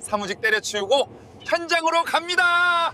사무직 때려치우고 현장으로 갑니다.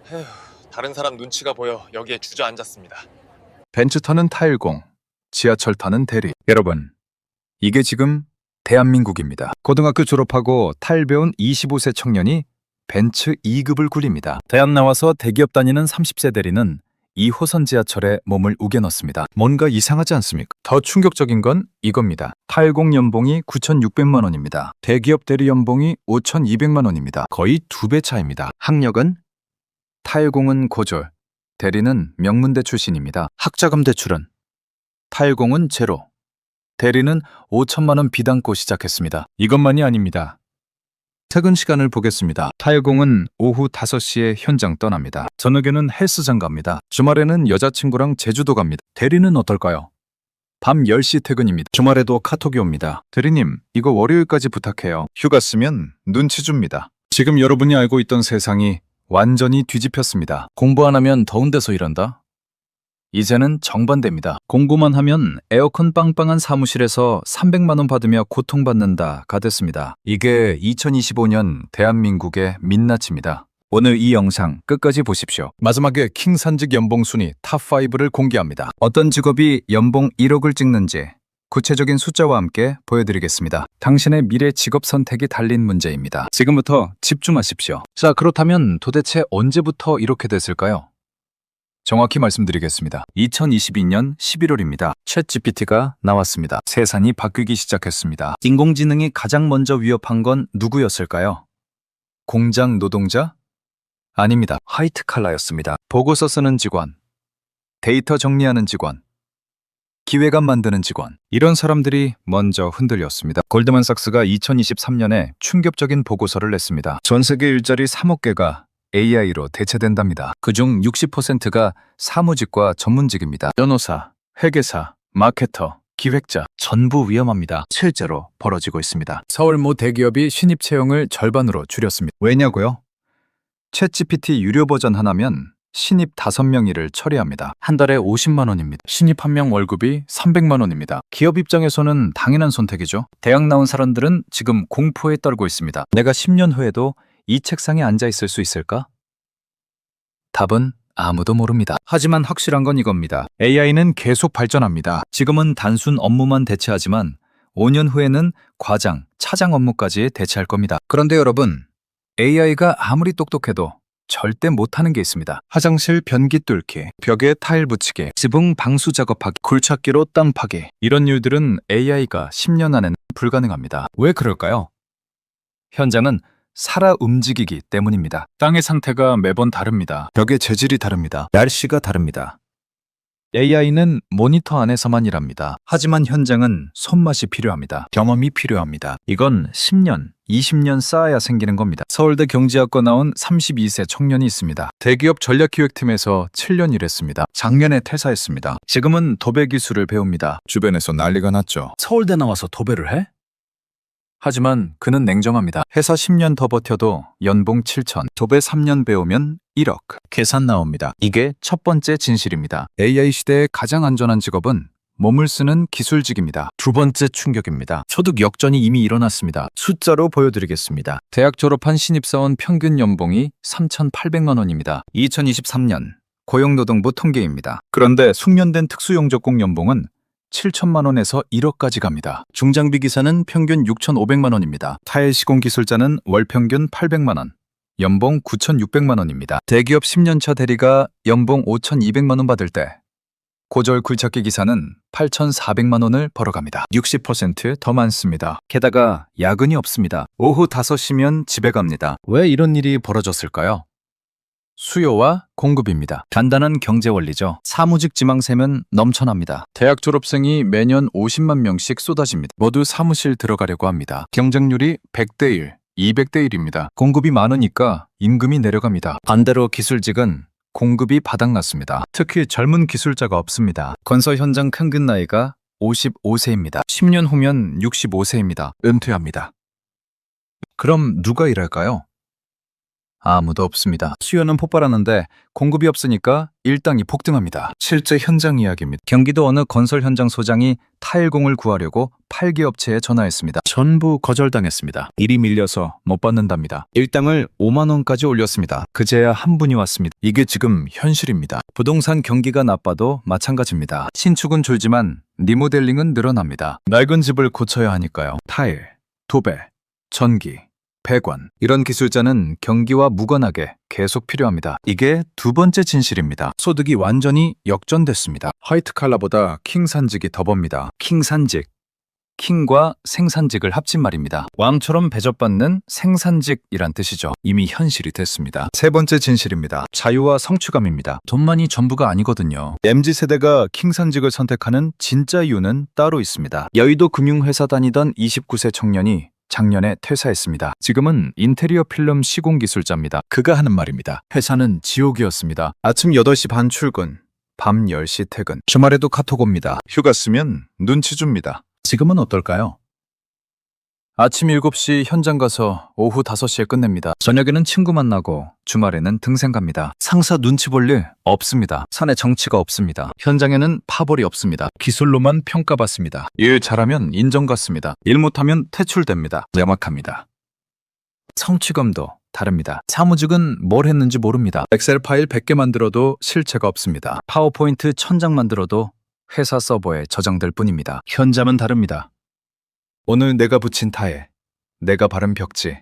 에휴, 다른 사람 눈치가 보여 여기에 주저앉았습니다. 벤츠 타는 타일공, 지하철 타는 대리. 여러분, 이게 지금 대한민국입니다. 고등학교 졸업하고 타일 배운 25세 청년이 벤츠 2급을 굴립니다. 대학 나와서 대기업 다니는 30세 대리는 2호선 지하철에 몸을 우겨넣습니다. 뭔가 이상하지 않습니까? 더 충격적인 건 이겁니다. 타일공 연봉이 9,600만 원입니다. 대기업 대리 연봉이 5,200만 원입니다. 거의 2배 차이입니다. 학력은 타일공은 고졸, 대리는 명문대 출신입니다. 학자금 대출은 타일공은 제로, 대리는 5천만 원 비담고 시작했습니다. 이것만이 아닙니다. 퇴근 시간을 보겠습니다. 타일공은 오후 5시에 현장 떠납니다. 저녁에는 헬스장 갑니다. 주말에는 여자친구랑 제주도 갑니다. 대리는 어떨까요? 밤 10시 퇴근입니다. 주말에도 카톡이 옵니다. 대리님, 이거 월요일까지 부탁해요. 휴가 쓰면 눈치 줍니다. 지금 여러분이 알고 있던 세상이 완전히 뒤집혔습니다. 공부 안 하면 더운 데서 일한다? 이제는 정반대입니다. 공부만 하면 에어컨 빵빵한 사무실에서 300만 원 받으며 고통받는다가 됐습니다. 이게 2025년 대한민국의 민낯입니다. 오늘 이 영상 끝까지 보십시오. 마지막에 킹산직 연봉 순위 탑5를 공개합니다. 어떤 직업이 연봉 1억을 찍는지 구체적인 숫자와 함께 보여드리겠습니다. 당신의 미래 직업 선택이 달린 문제입니다. 지금부터 집중하십시오. 자, 그렇다면 도대체 언제부터 이렇게 됐을까요? 정확히 말씀드리겠습니다. 2022년 11월입니다. 챗GPT가 나왔습니다. 세상이 바뀌기 시작했습니다. 인공지능이 가장 먼저 위협한 건 누구였을까요? 공장 노동자? 아닙니다. 화이트 칼라였습니다. 보고서 쓰는 직원, 데이터 정리하는 직원, 기획안 만드는 직원. 이런 사람들이 먼저 흔들렸습니다. 골드만삭스가 2023년에 충격적인 보고서를 냈습니다. 전 세계 일자리 3억 개가 AI로 대체된답니다. 그중 60%가 사무직과 전문직입니다. 변호사, 회계사, 마케터, 기획자 전부 위험합니다. 실제로 벌어지고 있습니다. 서울 모 대기업이 신입 채용을 절반으로 줄였습니다. 왜냐고요? 챗GPT 유료 버전 하나면 신입 5명 일을 처리합니다. 한 달에 50만 원입니다. 신입 1명 월급이 300만 원입니다. 기업 입장에서는 당연한 선택이죠. 대학 나온 사람들은 지금 공포에 떨고 있습니다. 내가 10년 후에도 이 책상에 앉아 있을 수 있을까? 답은 아무도 모릅니다. 하지만 확실한 건 이겁니다. AI는 계속 발전합니다. 지금은 단순 업무만 대체하지만 5년 후에는 과장, 차장 업무까지 대체할 겁니다. 그런데 여러분, AI가 아무리 똑똑해도 절대 못하는 게 있습니다. 화장실 변기 뚫기, 벽에 타일 붙이기, 지붕 방수 작업하기, 굴착기로 땅 파기. 이런 일들은 AI가 10년 안에는 불가능합니다. 왜 그럴까요? 현장은 살아 움직이기 때문입니다. 땅의 상태가 매번 다릅니다. 벽의 재질이 다릅니다. 날씨가 다릅니다. AI는 모니터 안에서만 일합니다. 하지만 현장은 손맛이 필요합니다. 경험이 필요합니다. 이건 10년, 20년 쌓아야 생기는 겁니다. 서울대 경제학과 나온 32세 청년이 있습니다. 대기업 전략기획팀에서 7년 일했습니다. 작년에 퇴사했습니다. 지금은 도배 기술을 배웁니다. 주변에서 난리가 났죠. 서울대 나와서 도배를 해? 하지만 그는 냉정합니다. 회사 10년 더 버텨도 연봉 7천, 도배 3년 배우면 1억. 계산 나옵니다. 이게 첫 번째 진실입니다. AI 시대의 가장 안전한 직업은 몸을 쓰는 기술직입니다. 두 번째 충격입니다. 소득 역전이 이미 일어났습니다. 숫자로 보여드리겠습니다. 대학 졸업한 신입사원 평균 연봉이 3,800만 원입니다. 2023년 고용노동부 통계입니다. 그런데 숙련된 특수용접공 연봉은 7천만 원에서 1억까지 갑니다. 중장비 기사는 평균 6,500만 원입니다. 타일 시공 기술자는 월 평균 800만 원, 연봉 9,600만 원입니다. 대기업 10년차 대리가 연봉 5,200만 원 받을 때 고졸 굴착기 기사는 8,400만 원을 벌어갑니다. 60% 더 많습니다. 게다가 야근이 없습니다. 오후 5시면 집에 갑니다. 왜 이런 일이 벌어졌을까요? 수요와 공급입니다. 간단한 경제 원리죠. 사무직 지망생은 넘쳐납니다. 대학 졸업생이 매년 50만 명씩 쏟아집니다. 모두 사무실 들어가려고 합니다. 경쟁률이 100대 1, 200대 1입니다. 공급이 많으니까 임금이 내려갑니다. 반대로 기술직은 공급이 바닥났습니다. 특히 젊은 기술자가 없습니다. 건설 현장 평균 나이가 55세입니다. 10년 후면 65세입니다. 은퇴합니다. 그럼 누가 일할까요? 아무도 없습니다. 수요는 폭발하는데 공급이 없으니까 일당이 폭등합니다. 실제 현장 이야기입니다. 경기도 어느 건설 현장 소장이 타일공을 구하려고 8개 업체에 전화했습니다. 전부 거절당했습니다. 일이 밀려서 못 받는답니다. 일당을 5만 원까지 올렸습니다. 그제야 한 분이 왔습니다. 이게 지금 현실입니다. 부동산 경기가 나빠도 마찬가지입니다. 신축은 줄지만 리모델링은 늘어납니다. 낡은 집을 고쳐야 하니까요. 타일, 도배, 전기, 배관, 이런 기술자는 경기와 무관하게 계속 필요합니다. 이게 두 번째 진실입니다. 소득이 완전히 역전됐습니다. 화이트 칼라보다 킹산직이 더 법니다. 킹산직, 킹과 생산직을 합친 말입니다. 왕처럼 배접받는 생산직이란 뜻이죠. 이미 현실이 됐습니다. 세 번째 진실입니다. 자유와 성취감입니다. 돈만이 전부가 아니거든요. MZ세대가 킹산직을 선택하는 진짜 이유는 따로 있습니다. 여의도 금융회사 다니던 29세 청년이 작년에 퇴사했습니다. 지금은 인테리어 필름 시공 기술자입니다. 그가 하는 말입니다. 회사는 지옥이었습니다. 아침 8시 반 출근, 밤 10시 퇴근. 주말에도 카톡 옵니다. 휴가 쓰면 눈치 줍니다. 지금은 어떨까요? 아침 7시 현장 가서 오후 5시에 끝냅니다. 저녁에는 친구 만나고 주말에는 등산 갑니다. 상사 눈치 볼 일 없습니다. 사내 정치가 없습니다. 현장에는 파벌이 없습니다. 기술로만 평가받습니다. 일 잘하면 인정받습니다. 일 못하면 퇴출됩니다. 명확합니다. 성취감도 다릅니다. 사무직은 뭘 했는지 모릅니다. 엑셀 파일 100개 만들어도 실체가 없습니다. 파워포인트 1000장 만들어도 회사 서버에 저장될 뿐입니다. 현장은 다릅니다. 오늘 내가 붙인 타에, 내가 바른 벽지,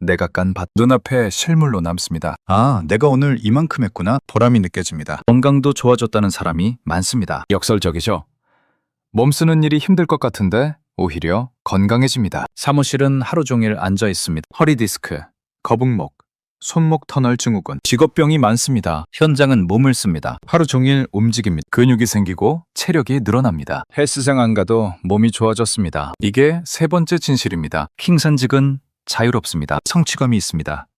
내가 깐 밭, 눈앞에 실물로 남습니다. 아, 내가 오늘 이만큼 했구나. 보람이 느껴집니다. 건강도 좋아졌다는 사람이 많습니다. 역설적이죠? 몸 쓰는 일이 힘들 것 같은데 오히려 건강해집니다. 사무실은 하루 종일 앉아 있습니다. 허리 디스크, 거북목, 손목 터널 증후군, 직업병이 많습니다. 현장은 몸을 씁니다. 하루 종일 움직입니다. 근육이 생기고 체력이 늘어납니다. 헬스장 안 가도 몸이 좋아졌습니다. 이게 세 번째 진실입니다. 킹산직은 자유롭습니다. 성취감이 있습니다.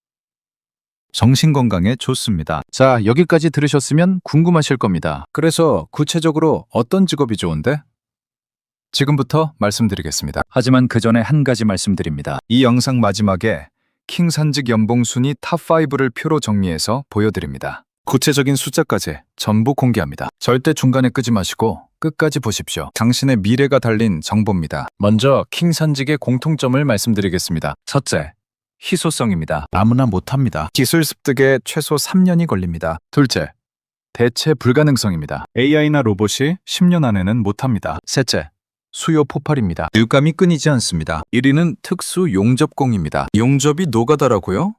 정신건강에 좋습니다. 자, 여기까지 들으셨으면 궁금하실 겁니다. 그래서 구체적으로 어떤 직업이 좋은데? 지금부터 말씀드리겠습니다. 하지만 그 전에 한 가지 말씀드립니다. 이 영상 마지막에 킹산직 연봉 순위 탑5를 표로 정리해서 보여드립니다. 구체적인 숫자까지 전부 공개합니다. 절대 중간에 끄지 마시고 끝까지 보십시오. 당신의 미래가 달린 정보입니다. 먼저 킹산직의 공통점을 말씀드리겠습니다. 첫째, 희소성입니다. 아무나 못합니다. 기술 습득에 최소 3년이 걸립니다. 둘째, 대체 불가능성입니다. AI나 로봇이 10년 안에는 못합니다. 셋째, 수요 폭발입니다. 일감이 끊이지 않습니다. 1위는 특수 용접공입니다. 용접이 노가다라고요?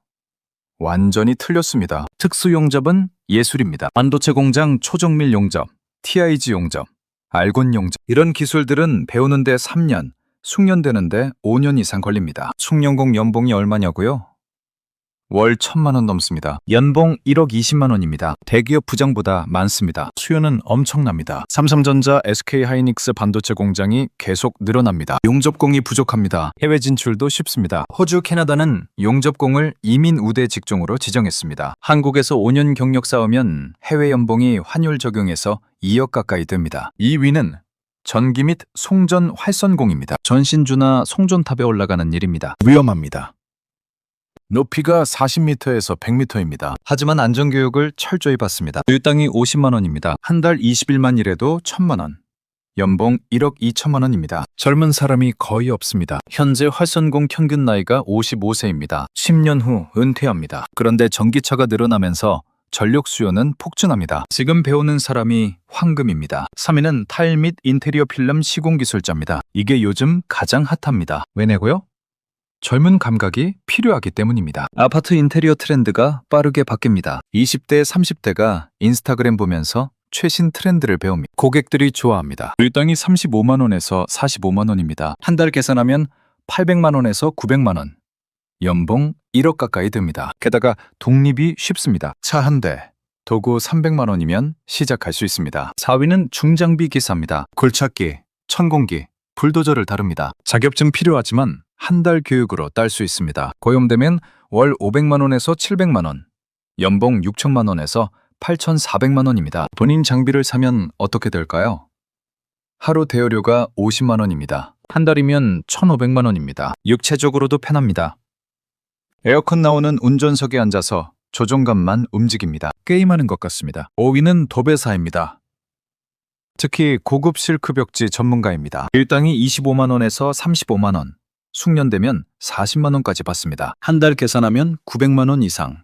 완전히 틀렸습니다. 특수 용접은 예술입니다. 반도체 공장 초정밀 용접, TIG 용접, 알곤 용접, 이런 기술들은 배우는데 3년, 숙련되는데 5년 이상 걸립니다. 숙련공 연봉이 얼마냐고요? 월 1,000만 원 넘습니다. 연봉 1억 20만 원입니다. 대기업 부장보다 많습니다. 수요는 엄청납니다. 삼성전자, SK하이닉스 반도체 공장이 계속 늘어납니다. 용접공이 부족합니다. 해외 진출도 쉽습니다. 호주, 캐나다는 용접공을 이민 우대 직종으로 지정했습니다. 한국에서 5년 경력 쌓으면 해외 연봉이 환율 적용해서 2억 가까이 됩니다. 2위는 전기 및 송전 활선공입니다. 전신주나 송전탑에 올라가는 일입니다. 위험합니다. 높이가 40m에서 100m입니다. 하지만 안전교육을 철저히 받습니다. 일당이 50만 원입니다. 한 달 20일만 일해도 1,000만 원. 연봉 1억 2천만 원입니다. 젊은 사람이 거의 없습니다. 현재 활선공 평균 나이가 55세입니다. 10년 후 은퇴합니다. 그런데 전기차가 늘어나면서 전력 수요는 폭증합니다. 지금 배우는 사람이 황금입니다. 3위는 타일 및 인테리어 필름 시공 기술자입니다. 이게 요즘 가장 핫합니다. 왜냐고요? 젊은 감각이 필요하기 때문입니다. 아파트 인테리어 트렌드가 빠르게 바뀝니다. 20대, 30대가 인스타그램 보면서 최신 트렌드를 배웁니다. 고객들이 좋아합니다. 일당이 35만 원에서 45만 원입니다. 한 달 계산하면 800만 원에서 900만 원. 연봉 1억 가까이 듭니다. 게다가 독립이 쉽습니다. 차 한 대, 도구 300만 원이면 시작할 수 있습니다. 4위는 중장비 기사입니다. 굴착기, 천공기, 불도저를 다룹니다. 자격증 필요하지만 한 달 교육으로 딸 수 있습니다. 고용되면 월 500만 원에서 700만 원, 연봉 6천만 원에서 8,400만 원입니다. 본인 장비를 사면 어떻게 될까요? 하루 대여료가 50만 원입니다. 한 달이면 1,500만 원입니다. 육체적으로도 편합니다. 에어컨 나오는 운전석에 앉아서 조종감만 움직입니다. 게임하는 것 같습니다. 5위는 도배사입니다. 특히 고급 실크 벽지 전문가입니다. 일당이 25만 원에서 35만 원, 숙련되면 40만 원까지 받습니다. 한 달 계산하면 900만 원 이상,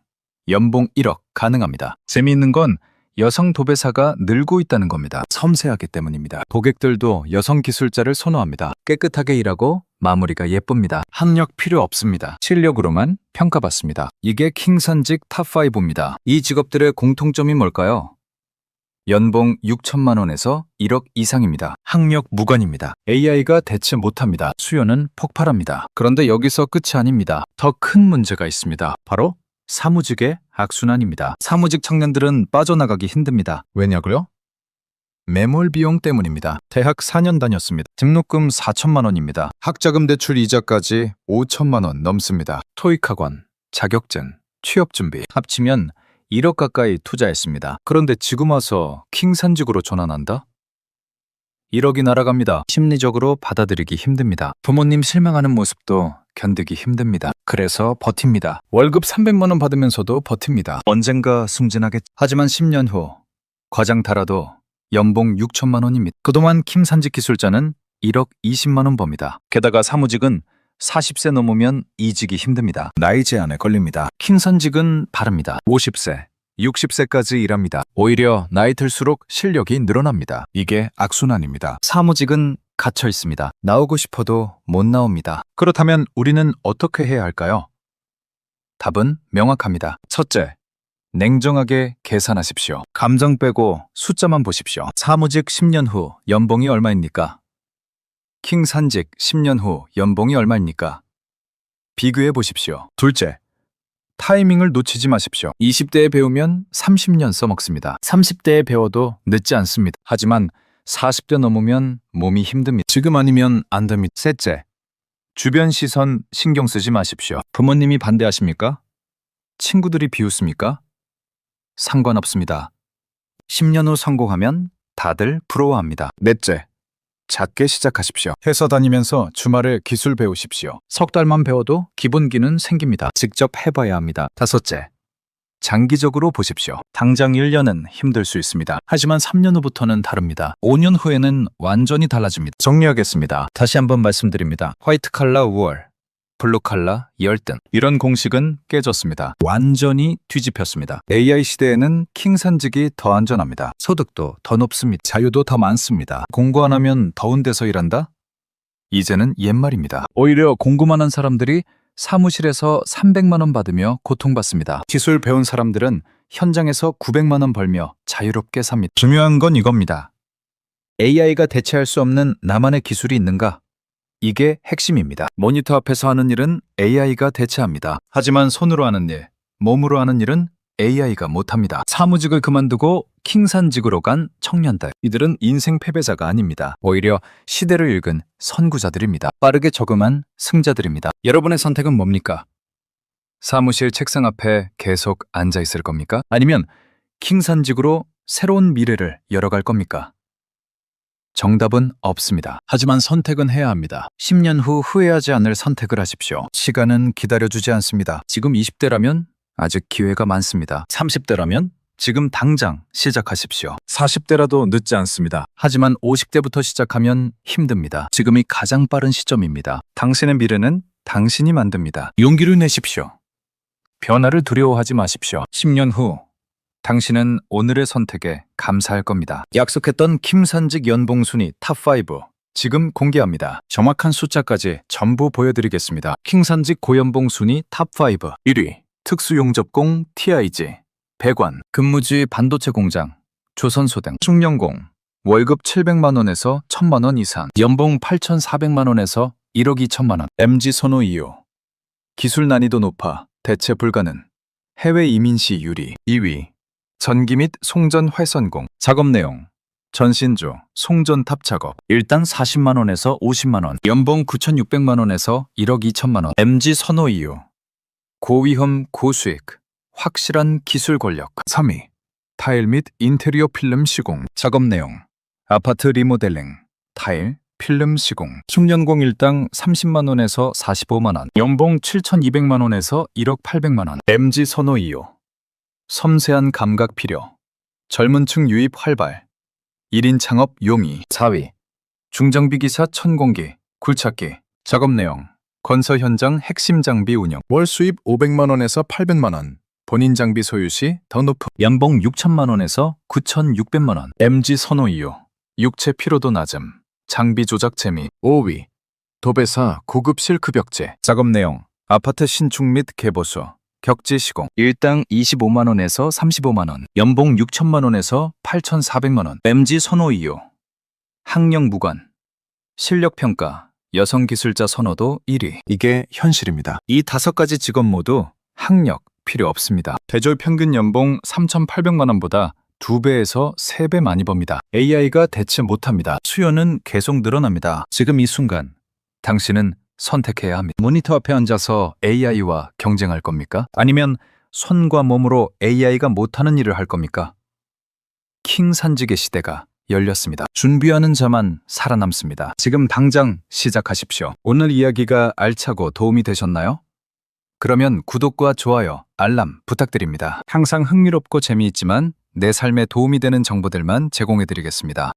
연봉 1억 가능합니다. 재미있는 건 여성 도배사가 늘고 있다는 겁니다. 섬세하기 때문입니다. 고객들도 여성 기술자를 선호합니다. 깨끗하게 일하고 마무리가 예쁩니다. 학력 필요 없습니다. 실력으로만 평가받습니다. 이게 킹산직 탑5입니다. 이 직업들의 공통점이 뭘까요? 연봉 6천만 원에서 1억 이상입니다. 학력 무관입니다. AI가 대체 못합니다. 수요는 폭발합니다. 그런데 여기서 끝이 아닙니다. 더 큰 문제가 있습니다. 바로 사무직의 악순환입니다. 사무직 청년들은 빠져나가기 힘듭니다. 왜냐고요? 매몰 비용 때문입니다. 대학 4년 다녔습니다. 등록금 4천만 원입니다. 학자금 대출 이자까지 5천만 원 넘습니다. 토익 학원, 자격증, 취업 준비 합치면 1억 가까이 투자했습니다. 그런데 지금 와서 킹산직으로 전환한다? 1억이 날아갑니다. 심리적으로 받아들이기 힘듭니다. 부모님 실망하는 모습도 견디기 힘듭니다. 그래서 버팁니다. 월급 300만 원 받으면서도 버팁니다. 언젠가 승진하겠. 하지만 10년 후 과장 달아도 연봉 6천만 원입니다. 그동안 킴산직 기술자는 1억 20만 원 법니다. 게다가 사무직은 40세 넘으면 이직이 힘듭니다. 나이 제한에 걸립니다. 킹산직은 바릅니다. 50세, 60세까지 일합니다. 오히려 나이 들수록 실력이 늘어납니다. 이게 악순환입니다. 사무직은 갇혀 있습니다. 나오고 싶어도 못 나옵니다. 그렇다면 우리는 어떻게 해야 할까요? 답은 명확합니다. 첫째, 냉정하게 계산하십시오. 감정 빼고 숫자만 보십시오. 사무직 10년 후 연봉이 얼마입니까? 킹산직 10년 후 연봉이 얼마입니까? 비교해 보십시오. 둘째, 타이밍을 놓치지 마십시오. 20대에 배우면 30년 써먹습니다. 30대에 배워도 늦지 않습니다. 하지만 40대 넘으면 몸이 힘듭니다. 지금 아니면 안 됩니다. 셋째, 주변 시선 신경 쓰지 마십시오. 부모님이 반대하십니까? 친구들이 비웃습니까? 상관없습니다. 10년 후 성공하면 다들 부러워합니다. 넷째, 작게 시작하십시오. 회사 다니면서 주말에 기술 배우십시오. 석 달만 배워도 기본기는 생깁니다. 직접 해봐야 합니다. 다섯째, 장기적으로 보십시오. 당장 1년은 힘들 수 있습니다. 하지만 3년 후부터는 다릅니다. 5년 후에는 완전히 달라집니다. 정리하겠습니다. 다시 한번 말씀드립니다. 화이트 칼라 5월, 블루 칼라 열등. 이런 공식은 깨졌습니다. 완전히 뒤집혔습니다. AI 시대에는 킹산직이 더 안전합니다. 소득도 더 높습니다. 자유도 더 많습니다. 공부 안 하면 더운 데서 일한다? 이제는 옛말입니다. 오히려 공부만 한 사람들이 사무실에서 300만 원 받으며 고통받습니다. 기술 배운 사람들은 현장에서 900만 원 벌며 자유롭게 삽니다. 중요한 건 이겁니다. AI가 대체할 수 없는 나만의 기술이 있는가? 이게 핵심입니다. 모니터 앞에서 하는 일은 AI가 대체합니다. 하지만 손으로 하는 일, 몸으로 하는 일은 AI가 못합니다. 사무직을 그만두고 킹산직으로 간 청년들. 이들은 인생 패배자가 아닙니다. 오히려 시대를 읽은 선구자들입니다. 빠르게 적응한 승자들입니다. 여러분의 선택은 뭡니까? 사무실 책상 앞에 계속 앉아 있을 겁니까? 아니면 킹산직으로 새로운 미래를 열어갈 겁니까? 정답은 없습니다. 하지만 선택은 해야 합니다. 10년 후 후회하지 않을 선택을 하십시오. 시간은 기다려주지 않습니다. 지금 20대라면 아직 기회가 많습니다. 30대라면 지금 당장 시작하십시오. 40대라도 늦지 않습니다. 하지만 50대부터 시작하면 힘듭니다. 지금이 가장 빠른 시점입니다. 당신의 미래는 당신이 만듭니다. 용기를 내십시오. 변화를 두려워하지 마십시오. 10년 후 당신은 오늘의 선택에 감사할 겁니다. 약속했던 킴산직 연봉 순위 탑5 지금 공개합니다. 정확한 숫자까지 전부 보여드리겠습니다. 킹산직 고연봉 순위 탑5 1위 특수용접공 TIG 배관 근무지 반도체 공장 조선소등 숙련공 월급 700만 원에서 1000만 원 이상 연봉 8,400만 원에서 1억 2천만 원 MG 선호 이유 기술 난이도 높아 대체 불가능 해외 이민 시 유리 2위 전기 및 송전 회선공 작업 내용 전신조 송전탑 작업 일당 40만 원에서 50만 원 연봉 9,600만 원에서 1억 2천만 원 MG 선호 이유 고위험 고수익 확실한 기술 권력 3위 타일 및 인테리어 필름 시공 작업 내용 아파트 리모델링 타일 필름 시공. 숙련공 일당 30만 원에서 45만 원. 연봉 7,200만 원에서 1억 800만 원. MG 선호 이유. 섬세한 감각 필요. 젊은 층 유입 활발. 1인 창업 용의. 4위. 중장비 기사 천공기, 굴착기. 작업 내용. 건설 현장 핵심 장비 운영. 월 수입 500만 원에서 800만 원. 본인 장비 소유 시 더 높은. 연봉 6천만 원에서 9,600만 원. MG 선호 이유. 육체 피로도 낮음. 장비 조작 재미. 5위. 도배사 고급 실크 벽제. 작업 내용. 아파트 신축 및 개보수. 격지 시공. 일당 25만 원에서 35만 원. 연봉 6천만 원에서 8,400만 원. MG 선호 이유. 학력 무관. 실력 평가. 여성 기술자 선호도 1위. 이게 현실입니다. 이 5가지 직업 모두 학력 필요 없습니다. 대졸 평균 연봉 3,800만 원보다 2배에서 3배 많이 법니다. AI가 대체 못합니다. 수요는 계속 늘어납니다. 지금 이 순간 당신은 선택해야 합니다. 모니터 앞에 앉아서 AI와 경쟁할 겁니까? 아니면 손과 몸으로 AI가 못하는 일을 할 겁니까? 킹 산지계 시대가 열렸습니다. 준비하는 자만 살아남습니다. 지금 당장 시작하십시오. 오늘 이야기가 알차고 도움이 되셨나요? 그러면 구독과 좋아요, 알람 부탁드립니다. 항상 흥미롭고 재미있지만 내 삶에 도움이 되는 정보들만 제공해드리겠습니다.